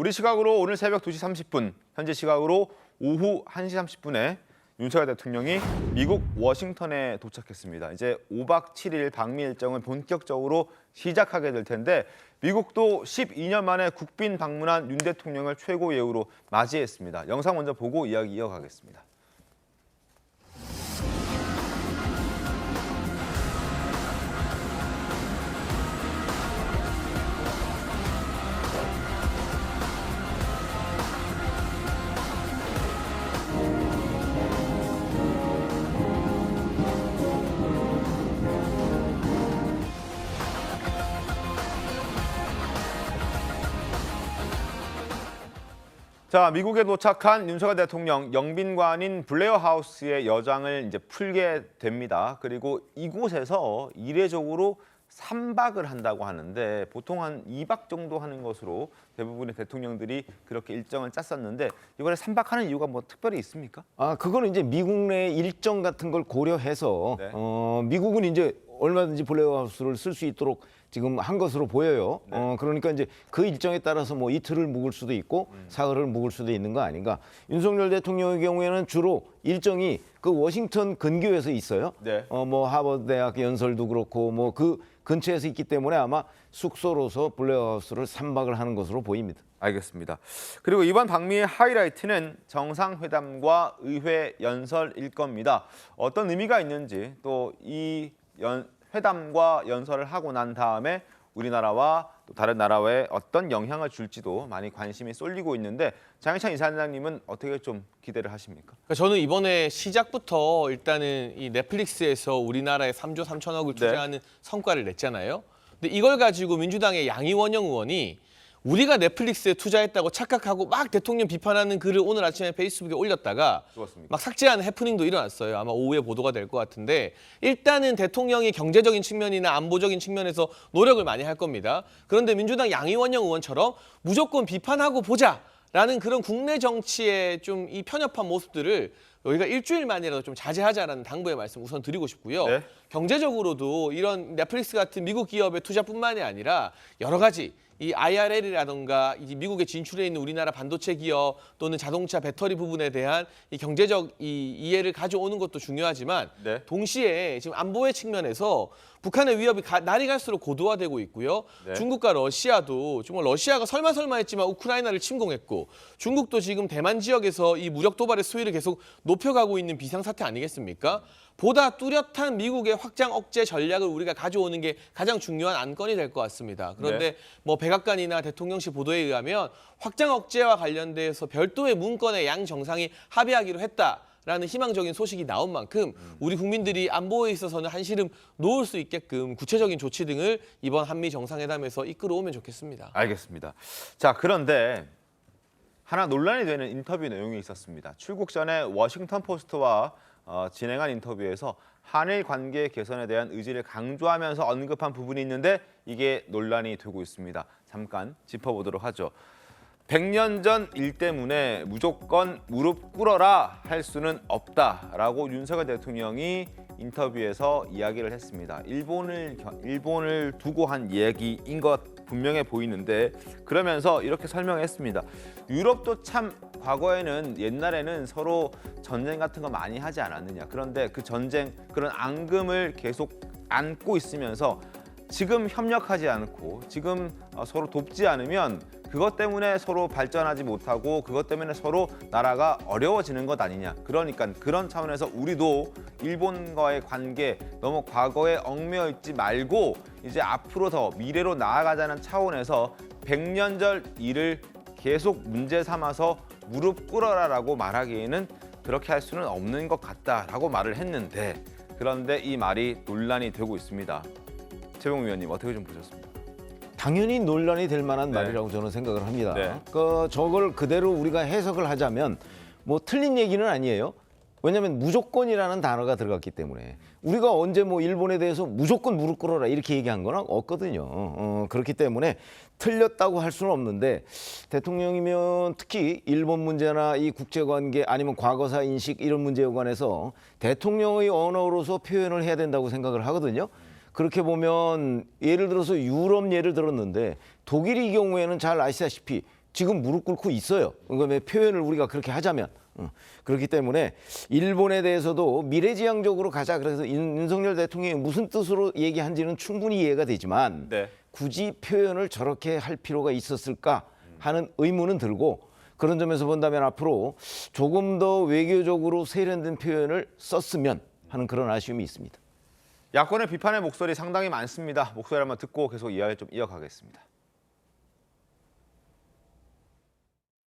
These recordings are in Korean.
우리 시각으로 오늘 새벽 2시 30분, 현재 시각으로 오후 1시 30분에 윤석열 대통령이 미국 워싱턴에 도착했습니다. 이제 5박 7일 방미 일정을 본격적으로 시작하게 될 텐데 미국도 12년 만에 국빈 방문한 윤 대통령을 최고 예우로 맞이했습니다. 영상 먼저 보고 이야기 이어가겠습니다. 자, 미국에 도착한 윤석열 대통령 영빈관인 블레어 하우스의 여장을 이제 풀게 됩니다. 그리고 이곳에서 이례적으로 3박을 한다고 하는데 보통 한 2박 정도 하는 것으로 대부분의 대통령들이 그렇게 일정을 짰었는데 이번에 3박 하는 이유가 뭐 특별히 있습니까? 그거는 이제 미국 내 일정 같은 걸 고려해서 네. 미국은 이제 얼마든지 블레어 하우스를 쓸 수 있도록 지금 한 것으로 보여요. 네. 그러니까 이제 그 일정에 따라서 뭐 이틀을 묵을 수도 있고 사흘을 묵을 수도 있는 거 아닌가. 윤석열 대통령의 경우에는 주로 일정이 그 워싱턴 근교에서 있어요. 네. 뭐 하버드 대학 연설도 그렇고 뭐 그 근처에서 있기 때문에 아마 숙소로서 블레어 하우스를 3박을 하는 것으로 보입니다. 알겠습니다. 그리고 이번 방미의 하이라이트는 정상회담과 의회 연설일 겁니다. 어떤 의미가 있는지 또 이 회담과 연설을 하고 난 다음에 우리나라와 또 다른 나라에 어떤 영향을 줄지도 많이 관심이 쏠리고 있는데 장희찬 이사장님은 어떻게 좀 기대를 하십니까? 그러니까 저는 이번에 시작부터 일단은 이 넷플릭스에서 우리나라에 3조 3천억을 투자하는 성과를 냈잖아요. 근데 이걸 가지고 민주당의 양이원영 의원이 우리가 넷플릭스에 투자했다고 착각하고 막 대통령 비판하는 글을 오늘 아침에 페이스북에 올렸다가 좋았습니다. 막 삭제하는 해프닝도 일어났어요. 아마 오후에 보도가 될 것 같은데 일단은 대통령이 경제적인 측면이나 안보적인 측면에서 노력을 많이 할 겁니다. 그런데 민주당 양이원영 의원처럼 무조건 비판하고 보자라는 그런 국내 정치의 좀 이 편협한 모습들을 여기가 일주일만이라도 좀 자제하자라는 당부의 말씀 우선 드리고 싶고요. 네. 경제적으로도 이런 넷플릭스 같은 미국 기업의 투자뿐만이 아니라 여러 가지 이 IRL이라던가 이 미국에 진출해 있는 우리나라 반도체 기업 또는 자동차 배터리 부분에 대한 이 경제적 이 이해를 가져오는 것도 중요하지만 네. 동시에 지금 안보의 측면에서 북한의 위협이 날이 갈수록 고도화되고 있고요. 네. 중국과 러시아도 정말 러시아가 설마 했지만 우크라이나를 침공했고 중국도 지금 대만 지역에서 이 무력 도발의 수위를 계속 높여가고 있는 비상사태 아니겠습니까? 보다 뚜렷한 미국의 확장 억제 전략을 우리가 가져오는 게 가장 중요한 안건이 될 것 같습니다. 그런데 뭐 백악관이나 대통령실 보도에 의하면 확장 억제와 관련돼서 별도의 문건에 양 정상이 합의하기로 했다라는 희망적인 소식이 나온 만큼 우리 국민들이 안보에 있어서는 한시름 놓을 수 있게끔 구체적인 조치 등을 이번 한미 정상회담에서 이끌어오면 좋겠습니다. 알겠습니다. 자, 그런데 하나 논란이 되는 인터뷰 내용이 있었습니다. 출국 전에 워싱턴 포스트와 진행한 인터뷰에서 한일 관계 개선에 대한 의지를 강조하면서 언급한 부분이 있는데 이게 논란이 되고 있습니다. 잠깐 짚어보도록 하죠. 100년 전 일 때문에 무조건 무릎 꿇어라 할 수는 없다라고 윤석열 대통령이 인터뷰에서 이야기를 했습니다. 일본을 두고 한 이야기인 것 분명해 보이는데 그러면서 이렇게 설명했습니다. 유럽도 참 과거에는 옛날에는 서로 전쟁 같은 거 많이 하지 않았느냐. 그런데 그 전쟁 그런 앙금을 계속 안고 있으면서 지금 협력하지 않고 지금 서로 돕지 않으면 그것 때문에 서로 발전하지 못하고 그것 때문에 서로 나라가 어려워지는 것 아니냐. 그러니까 그런 차원에서 우리도 일본과의 관계 너무 과거에 얽매여 있지 말고 이제 앞으로 더 미래로 나아가자는 차원에서 100년 전 일을 계속 문제 삼아서 무릎 꿇어라라고 말하기에는 그렇게 할 수는 없는 것 같다라고 말을 했는데 그런데 이 말이 논란이 되고 있습니다. 최병우 위원님 어떻게 좀 보셨습니까? 당연히 논란이 될 만한 네. 말이라고 저는 생각을 합니다. 네. 저걸 그대로 우리가 해석을 하자면 뭐 틀린 얘기는 아니에요. 왜냐하면 무조건이라는 단어가 들어갔기 때문에 우리가 언제 뭐 일본에 대해서 무조건 무릎 꿇어라 이렇게 얘기한 건 없거든요. 그렇기 때문에 틀렸다고 할 수는 없는데 대통령이면 특히 일본 문제나 이 국제관계 아니면 과거사 인식 이런 문제에 관해서 대통령의 언어로서 표현을 해야 된다고 생각을 하거든요. 그렇게 보면 예를 들어서 유럽 예를 들었는데 독일의 경우에는 잘 아시다시피 지금 무릎 꿇고 있어요. 그러니까 표현을 우리가 그렇게 하자면. 그렇기 때문에 일본에 대해서도 미래지향적으로 가자. 그래서 윤석열 대통령이 무슨 뜻으로 얘기한지는 충분히 이해가 되지만 네. 굳이 표현을 저렇게 할 필요가 있었을까 하는 의문은 들고, 그런 점에서 본다면 앞으로 조금 더 외교적으로 세련된 표현을 썼으면 하는 그런 아쉬움이 있습니다. 야권의 비판의 목소리 상당히 많습니다. 목소리 한번 듣고 계속 이야기 좀 이어가겠습니다.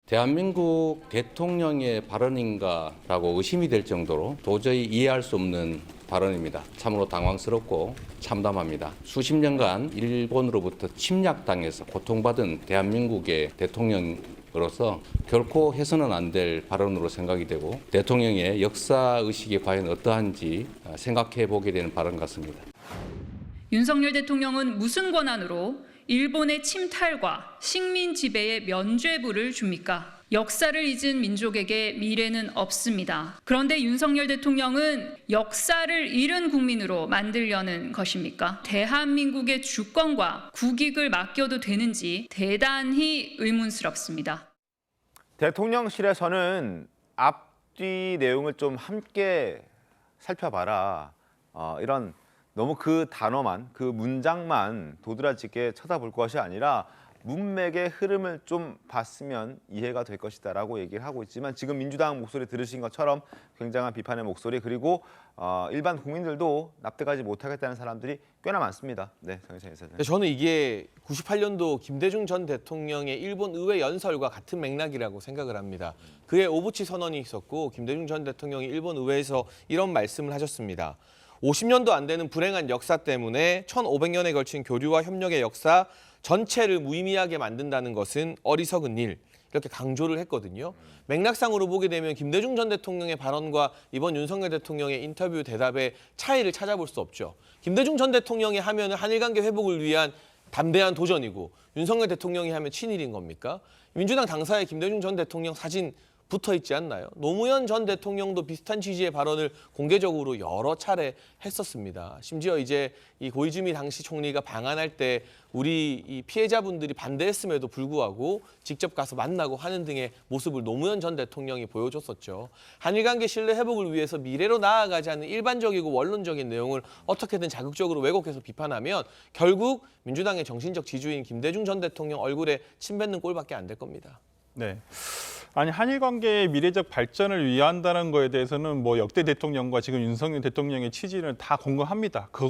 대한민국 대통령의 발언인가라고 의심이 될 정도로 도저히 이해할 수 없는 발언입니다. 참으로 당황스럽고 참담합니다. 수십 년간 일본으로부터 침략당해서 고통받은 대한민국의 대통령으로서 결코 해서는 안 될 발언으로 생각이 되고, 대통령의 역사의식이 과연 어떠한지 생각해 보게 되는 발언 같습니다. 윤석열 대통령은 무슨 권한으로 일본의 침탈과 식민 지배에 면죄부를 줍니까? 역사를 잊은 민족에게 미래는 없습니다. 그런데 윤석열 대통령은 역사를 잃은 국민으로 만들려는 것입니까? 대한민국의 주권과 국익을 맡겨도 되는지 대단히 의문스럽습니다. 대통령실에서는 앞뒤 내용을 좀 함께 살펴봐라. 이런 너무 그 단어만, 그 문장만 도드라지게 쳐다볼 것이 아니라 문맥의 흐름을 좀 봤으면 이해가 될 것이다라고 얘기를 하고 있지만, 지금 민주당 목소리 들으신 것처럼 굉장한 비판의 목소리, 그리고 일반 국민들도 납득하지 못하겠다는 사람들이 꽤나 많습니다. 네, 정의찬 이사님. 저는 이게 98년도 김대중 전 대통령의 일본 의회 연설과 같은 맥락이라고 생각을 합니다. 그해 오부치 선언이 있었고 김대중 전 대통령이 일본 의회에서 이런 말씀을 하셨습니다. 50년도 안 되는 불행한 역사 때문에 1500년에 걸친 교류와 협력의 역사 전체를 무의미하게 만든다는 것은 어리석은 일, 이렇게 강조를 했거든요. 맥락상으로 보게 되면 김대중 전 대통령의 발언과 이번 윤석열 대통령의 인터뷰 대답의 차이를 찾아볼 수 없죠. 김대중 전 대통령이 하면 한일 관계 회복을 위한 담대한 도전이고, 윤석열 대통령이 하면 친일인 겁니까? 민주당 당사에 김대중 전 대통령 사진 붙어 있지 않나요? 노무현 전 대통령도 비슷한 취지의 발언을 공개적으로 여러 차례 했었습니다. 심지어 이제 이 고이즈미 당시 총리가 방한할 때 우리 이 피해자분들이 반대했음에도 불구하고 직접 가서 만나고 하는 등의 모습을 노무현 전 대통령이 보여줬었죠. 한일 관계 신뢰 회복을 위해서 미래로 나아가지 않는 일반적이고 원론적인 내용을 어떻게든 자극적으로 왜곡해서 비판하면 결국 민주당의 정신적 지주인 김대중 전 대통령 얼굴에 침 뱉는 꼴밖에 안 될 겁니다. 네. 아니, 한일 관계의 미래적 발전을 위한다는 거에 대해서는 뭐 역대 대통령과 지금 윤석열 대통령의 취지는 다 공감합니다. 그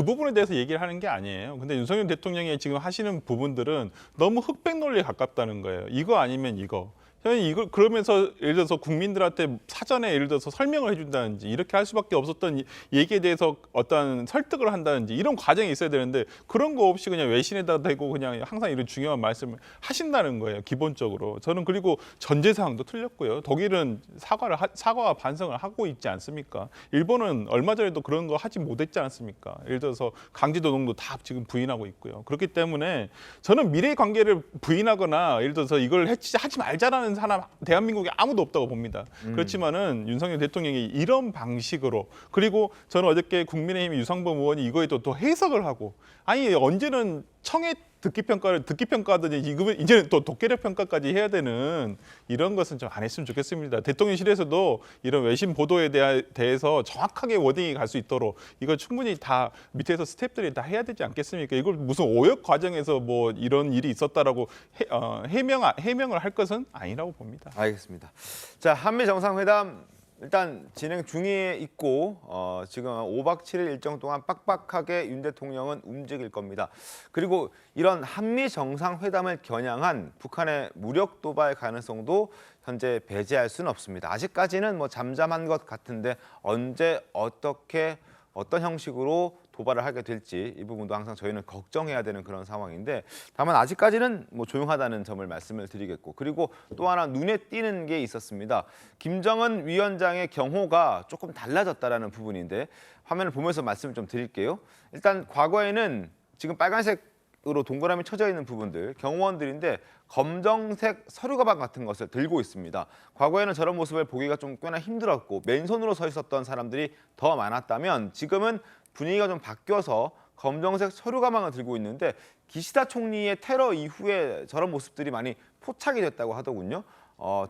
부분에 대해서 얘기를 하는 게 아니에요. 근데 윤석열 대통령이 지금 하시는 부분들은 너무 흑백 논리에 가깝다는 거예요. 이거 아니면 이거. 저는 이걸 그러면서 예를 들어서 국민들한테 사전에 예를 들어서 설명을 해준다든지 이렇게 할 수밖에 없었던 얘기에 대해서 어떤 설득을 한다든지 이런 과정이 있어야 되는데, 그런 거 없이 그냥 외신에다 대고 그냥 항상 이런 중요한 말씀을 하신다는 거예요, 기본적으로. 저는 그리고 전제 사항도 틀렸고요. 독일은 사과와 반성을 하고 있지 않습니까? 일본은 얼마 전에도 그런 거 하지 못했지 않습니까? 예를 들어서 강제노동도 다 지금 부인하고 있고요. 그렇기 때문에 저는 미래 관계를 부인하거나 예를 들어서 이걸 하지 말자라는 사람 대한민국에 아무도 없다고 봅니다. 그렇지만은 윤석열 대통령이 이런 방식으로, 그리고 저는 어저께 국민의힘 유상범 의원이 이거에 또 해석을 하고, 아니 언제는 청해 듣기 평가하더니 이제는 또 독계력 평가까지 해야 되는 이런 것은 좀 안 했으면 좋겠습니다. 대통령실에서도 이런 외신 보도에 대해서 정확하게 워딩이 갈 수 있도록 이거 충분히 다 밑에서 스태프들이 다 해야 되지 않겠습니까? 이걸 무슨 오역 과정에서 뭐 이런 일이 있었다라고 해명을 할 것은 아니라고 봅니다. 알겠습니다. 자, 한미 정상회담 일단 진행 중에 있고 지금 5박 7일 일정 동안 빡빡하게 윤 대통령은 움직일 겁니다. 그리고 이런 한미 정상회담을 겨냥한 북한의 무력 도발 가능성도 현재 배제할 수는 없습니다. 아직까지는 뭐 잠잠한 것 같은데 언제 어떻게 어떤 형식으로 도발을 하게 될지 이 부분도 항상 저희는 걱정해야 되는 그런 상황인데, 다만 아직까지는 뭐 조용하다는 점을 말씀을 드리겠고, 그리고 또 하나 눈에 띄는 게 있었습니다. 김정은 위원장의 경호가 조금 달라졌다라는 부분인데 화면을 보면서 말씀을 좀 드릴게요. 일단 과거에는 지금 빨간색으로 동그라미 쳐져 있는 부분들 경호원들인데 검정색 서류 가방 같은 것을 들고 있습니다. 과거에는 저런 모습을 보기가 좀 꽤나 힘들었고 맨손으로 서 있었던 사람들이 더 많았다면 지금은 분위기가 좀 바뀌어서 검정색 서류 가방을 들고 있는데 기시다 총리의 테러 이후에 저런 모습들이 많이 포착이 됐다고 하더군요.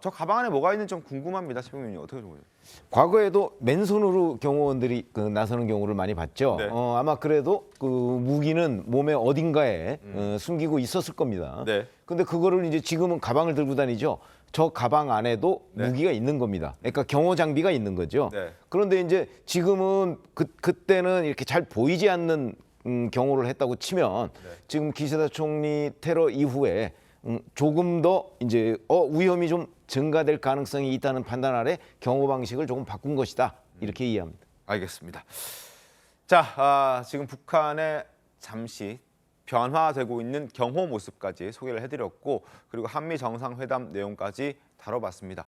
저 가방 안에 뭐가 있는지 좀 궁금합니다. 최병민님 어떻게 보세요? 과거에도 맨손으로 경호원들이 나서는 경우를 많이 봤죠. 네. 아마 그래도 그 무기는 몸의 어딘가에 숨기고 있었을 겁니다. 네. 근데 그거를 이제 지금은 가방을 들고 다니죠. 저 가방 안에도 네. 무기가 있는 겁니다. 그러니까 경호 장비가 있는 거죠. 네. 그런데 이제 지금은 그때는 이렇게 잘 보이지 않는 경호를 했다고 치면 지금 기시다 총리 테러 이후에 조금 더 이제 위험이 좀 증가될 가능성이 있다는 판단 아래 경호 방식을 조금 바꾼 것이다. 이렇게 이해합니다. 알겠습니다. 자, 지금 북한에 잠시 변화되고 있는 경호 모습까지 소개를 해드렸고 그리고 한미 정상회담 내용까지 다뤄봤습니다.